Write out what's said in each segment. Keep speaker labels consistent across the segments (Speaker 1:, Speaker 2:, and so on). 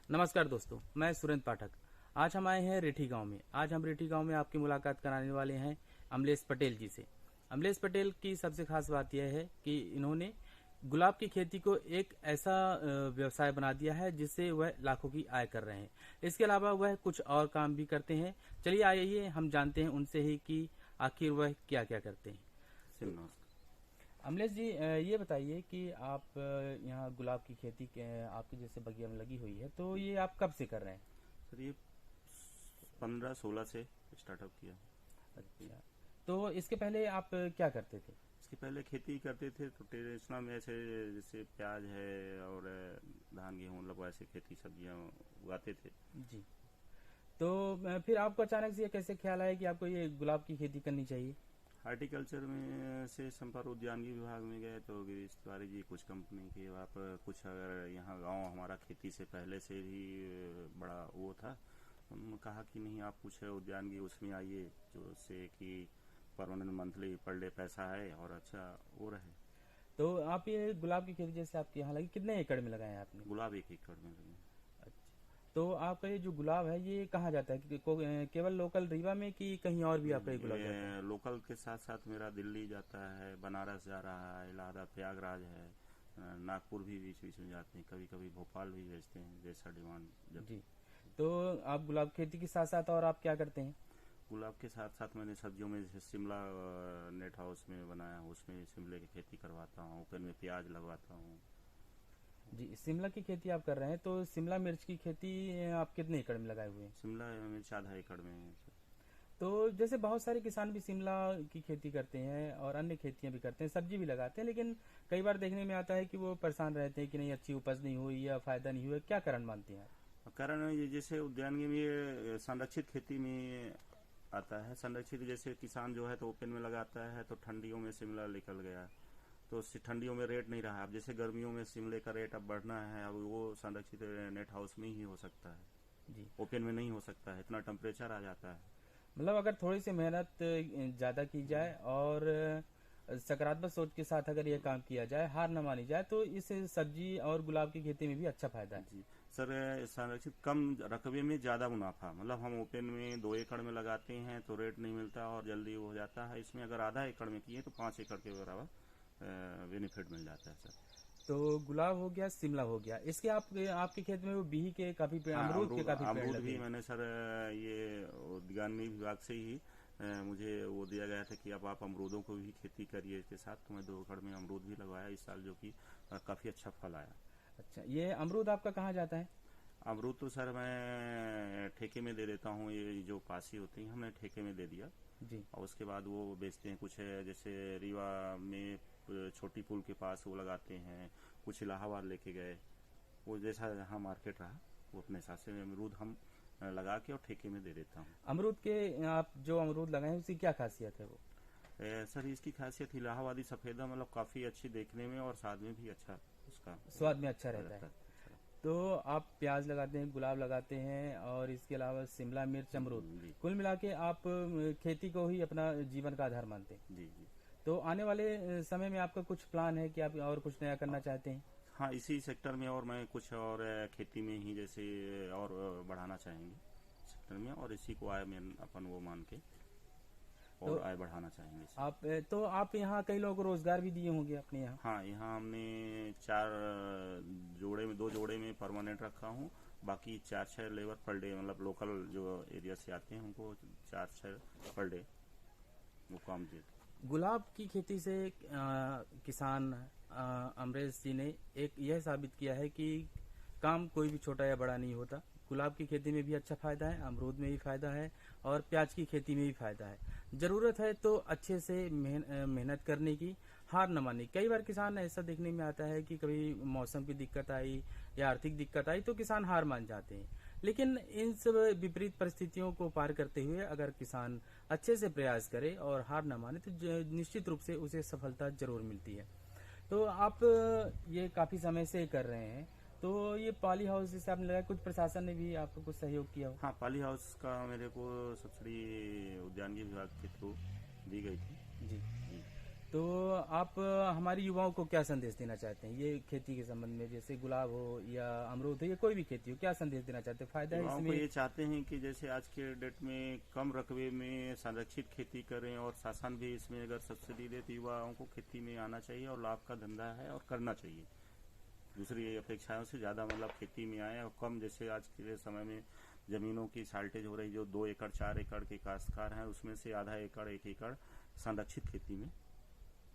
Speaker 1: नमस्कार दोस्तों, मैं सुरेंद्र पाठक। आज हम आए हैं रेठी गांव में। आज हम रेठी गांव में आपकी मुलाकात कराने वाले हैं अमलेश पटेल जी से। अमलेश पटेल की सबसे खास बात यह है कि इन्होंने गुलाब की खेती को एक ऐसा व्यवसाय बना दिया है जिससे वह लाखों की आय कर रहे हैं। इसके अलावा वह कुछ और काम भी करते हैं। चलिए आइए हम जानते हैं उनसे ही कि आखिर वह क्या क्या करते हैं। तो अमलेश जी, ये बताइए कि आप यहाँ गुलाब की खेती आपके जैसे बगिया में लगी हुई है, तो ये आप कब से कर रहे हैं?
Speaker 2: सर ये 15-16 से स्टार्टअप किया।
Speaker 1: अच्छा, तो इसके पहले आप क्या करते थे?
Speaker 2: इसके पहले खेती करते थे तो ट्रेडिशनल में ऐसे जैसे प्याज है और धान गेहूँ मतलब ऐसे खेती सब्जियां उगाते थे।
Speaker 1: जी। तो फिर आपको अचानक से ये कैसे ख्याल आया कि आपको ये गुलाब की खेती करनी चाहिए?
Speaker 2: हार्टिकल्चर में से संपर्क उद्यानिकी विभाग में गए तो गिरीश तिवारी जी कुछ कंपनी के आप कुछ अगर यहाँ गांव हमारा खेती से पहले से ही बड़ा वो था। उन्होंने कहा कि नहीं आप कुछ उद्यानिकी उसमें आइए जो से कि परमानेंट मंथली पर डे पैसा है और अच्छा वो रहे।
Speaker 1: तो आप ये गुलाब की खेती जैसे आपके यहाँ लगी, कितने एकड़ में लगाया है आपने?
Speaker 2: गुलाब 1 एकड़ में लगे।
Speaker 1: अच्छा, तो आपका ये जो गुलाब है ये कहाँ जाता है? केवल लोकल रीवा में कि कहीं और भी
Speaker 2: नहीं
Speaker 1: आपका ये
Speaker 2: नहीं
Speaker 1: गुलाब जाता है?
Speaker 2: ये लोकल के साथ साथ मेरा दिल्ली जाता है, बनारस जा रहा है, इलाहाबाद प्रयागराज है, नागपुर भी बीच बीच में जाते हैं, कभी कभी भोपाल भी भेजते हैं जैसा डिमांड जब।
Speaker 1: जी। तो आप गुलाब खेती के साथ साथ और आप क्या करते हैं?
Speaker 2: गुलाब के साथ साथ मैंने सब्जियों में जैसे शिमला नेट हाउस में बनाया, उसमें शिमले की खेती करवाता हूँ, ओपन में प्याज लगवाता हूँ।
Speaker 1: जी, शिमला की खेती आप कर रहे हैं, तो शिमला मिर्च की खेती आप कितने एकड़ में लगाए हुए हैं?
Speaker 2: शिमला मिर्च आधा एकड़ में है सर।
Speaker 1: तो जैसे बहुत सारे किसान भी शिमला की खेती करते हैं और अन्य खेतियां भी करते हैं, सब्जी भी लगाते हैं, लेकिन कई बार देखने में आता है कि वो परेशान रहते हैं कि नहीं अच्छी उपज नहीं हुई या फायदा नहीं हुआ। क्या कारण मानते हैं आप?
Speaker 2: कारण ये जैसे उद्यानिकी में ये संरक्षित खेती में आता है। संरक्षित जैसे किसान जो है तो ओपन में लगाता है तो ठंडियों में शिमला निकल गया तो ठंडियों में रेट नहीं रहा। अब जैसे गर्मियों में शिमले का रेट अब बढ़ना है, अब वो संरक्षित नेट हाउस में ही हो सकता है,
Speaker 1: जी।
Speaker 2: ओपन में नहीं हो सकता है, इतना टेम्परेचर आ जाता है।
Speaker 1: मतलब अगर थोड़ी सी मेहनत ज्यादा की जाए और सकारात्मक सोच के साथ अगर ये काम किया जाए, हार न मानी जाए, तो इस सब्जी और गुलाब की खेती में भी अच्छा फायदा है।
Speaker 2: जी सर, संरक्षित कम रकबे में ज़्यादा मुनाफा। मतलब हम ओपन में 2 एकड़ में लगाते हैं तो रेट नहीं मिलता और जल्दी वो हो जाता है। इसमें अगर आधा एकड़ में किए तो 5 एकड़ के बराबर बेनिफिट मिल जाता है सर।
Speaker 1: तो गुलाब हो गया, शिमला हो गया, इसके आपके खेत में वो बिही के काफी पेड़,
Speaker 2: हाँ,
Speaker 1: अमरूद के
Speaker 2: अमरूद
Speaker 1: काफी पेड़
Speaker 2: अमरूद
Speaker 1: लगे
Speaker 2: भी
Speaker 1: हैं।
Speaker 2: मैंने सर ये उद्यानिकी विभाग से ही मुझे वो दिया गया था कि अब आप अमरूदों को भी खेती करिए इसके साथ। तो मैं 2 एकड़ में अमरूद भी लगवाया इस साल, जो कि काफ़ी अच्छा फल आया।
Speaker 1: अच्छा, ये अमरूद आपका कहाँ जाता है?
Speaker 2: अमरूद तो सर मैं ठेके में दे देता हूँ, ये जो पासी होती हैं हमने ठेके में दे दिया
Speaker 1: जी।
Speaker 2: और उसके बाद वो बेचते हैं। कुछ है जैसे रीवा में छोटी पुल के पास वो लगाते हैं, कुछ इलाहाबाद लेके गए, वो जैसा जहाँ मार्केट रहा वो अपने हिसाब से अमरूद हम लगा के और ठेके में दे देता हूँ।
Speaker 1: अमरूद के आप जो अमरूद लगाए हैं उसकी क्या खासियत है वो?
Speaker 2: सर इसकी खासियत इलाहाबादी सफ़ेदा मतलब काफ़ी अच्छी देखने में और स्वाद में भी अच्छा उसका
Speaker 1: स्वाद में अच्छा रहता है।
Speaker 2: रहता है।
Speaker 1: तो आप प्याज लगाते हैं, गुलाब लगाते हैं और इसके अलावा शिमला मिर्च, अमरूद,
Speaker 2: जी
Speaker 1: कुल मिला के आप खेती को ही अपना जीवन का आधार मानते हैं।
Speaker 2: जी जी।
Speaker 1: तो आने वाले समय में आपका कुछ प्लान है कि आप और कुछ नया करना चाहते हैं?
Speaker 2: हाँ, इसी सेक्टर में और मैं कुछ और खेती में ही जैसे और बढ़ाना चाहेंगे सेक्टर में, और इसी को आय में अपन वो मान के
Speaker 1: तो
Speaker 2: और आय बढ़ाना चाहेंगे इसी।
Speaker 1: आप यहाँ कई लोगों को रोजगार भी दिए होंगे अपने यहाँ।
Speaker 2: हाँ, यहाँ हमने 4 जोड़े में 2 जोड़े में परमानेंट रखा हूँ, बाकी 4-6 लेबर पर डे मतलब लोकल जो एरिया से आते हैं उनको 4-6 पर डे वो काम देते।
Speaker 1: गुलाब की खेती से किसान अमरेश जी ने एक यह साबित किया है कि काम कोई भी छोटा या बड़ा नहीं होता। गुलाब की खेती में भी अच्छा फायदा है, अमरूद में भी फायदा है और प्याज की खेती में भी फायदा है। जरूरत है तो अच्छे से मेहनत करने की, हार न मानने। कई बार किसान ऐसा देखने में आता है कि कभी मौसम की दिक्कत आई या आर्थिक दिक्कत आई तो किसान हार मान जाते हैं, लेकिन इन सब विपरीत परिस्थितियों को पार करते हुए अगर किसान अच्छे से प्रयास करे और हार न माने तो निश्चित रूप से उसे सफलता जरूर मिलती है। तो आप ये काफी समय से कर रहे हैं, तो ये पॉली हाउस जैसे आपने लगाया, कुछ प्रशासन ने भी आपको कुछ सहयोग किया हो?
Speaker 2: हाँ, पॉली हाउस का मेरे को सब्सिडी उद्यानिकी विभाग के थ्रू दी गई थी।
Speaker 1: जी।
Speaker 2: जी।
Speaker 1: तो आप हमारी युवाओं को क्या संदेश देना चाहते हैं ये खेती के संबंध में, जैसे गुलाब हो या अमरूद हो या कोई भी खेती हो, क्या संदेश देना चाहते हैं? फायदा है
Speaker 2: युवाओं को
Speaker 1: इसमें?
Speaker 2: ये चाहते हैं कि जैसे आज के डेट में कम रकबे में संरक्षित खेती करें और शासन भी इसमें अगर सब्सिडी दे तो युवाओं को खेती में आना चाहिए और लाभ का धंधा है और करना चाहिए। दूसरी अपेक्षाओं से ज़्यादा मतलब खेती में आए और कम, जैसे आज के समय में ज़मीनों की शार्टेज हो रही, जो 2 एकड़ 4 एकड़ के काश्तकार हैं उसमें से आधा एकड़ 1 एकड़ संरक्षित खेती में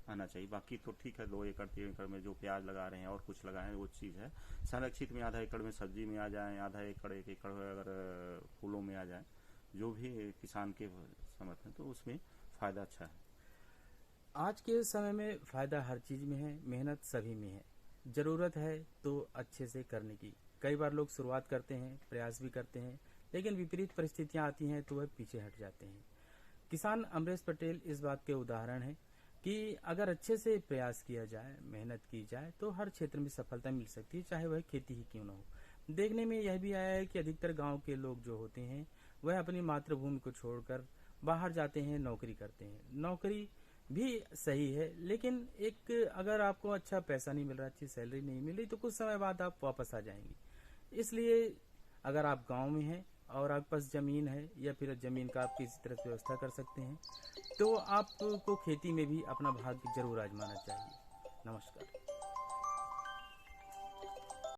Speaker 2: आना चाहिए। बाकी तो ठीक है, 2 एकड़ 3 एकड़ में जो प्याज लगा रहे हैं और कुछ लगाए हैं वो चीज़ है। संरक्षित में आधा एकड़ में सब्जी में आ जाए, आधा एकड़ 1 एकड़ अगर फूलों में आ जाए, जो भी किसान के समर्थन, तो उसमें फ़ायदा अच्छा है।
Speaker 1: आज के समय में फायदा हर चीज में है, मेहनत सभी में है, जरूरत है तो अच्छे से करने की। कई बार लोग शुरुआत करते हैं, प्रयास भी करते हैं, लेकिन विपरीत परिस्थितियां आती हैं तो वह पीछे हट जाते हैं। किसान अमरेश पटेल इस बात के उदाहरण है कि अगर अच्छे से प्रयास किया जाए, मेहनत की जाए तो हर क्षेत्र में सफलता मिल सकती है, चाहे वह खेती ही क्यों न हो। देखने में यह भी आया है कि अधिकतर गांव के लोग जो होते हैं वह अपनी मातृभूमि को छोड़कर बाहर जाते हैं, नौकरी करते हैं। नौकरी भी सही है, लेकिन एक अगर आपको अच्छा पैसा नहीं मिल रहा, अच्छी सैलरी नहीं मिल रही, तो कुछ समय बाद आप वापस आ जाएंगे। इसलिए अगर आप गांव में हैं और आपके पास जमीन है या फिर जमीन का आप किसी तरह से व्यवस्था कर सकते हैं, तो आपको खेती में भी अपना भाग्य जरूर आजमाना चाहिए। नमस्कार।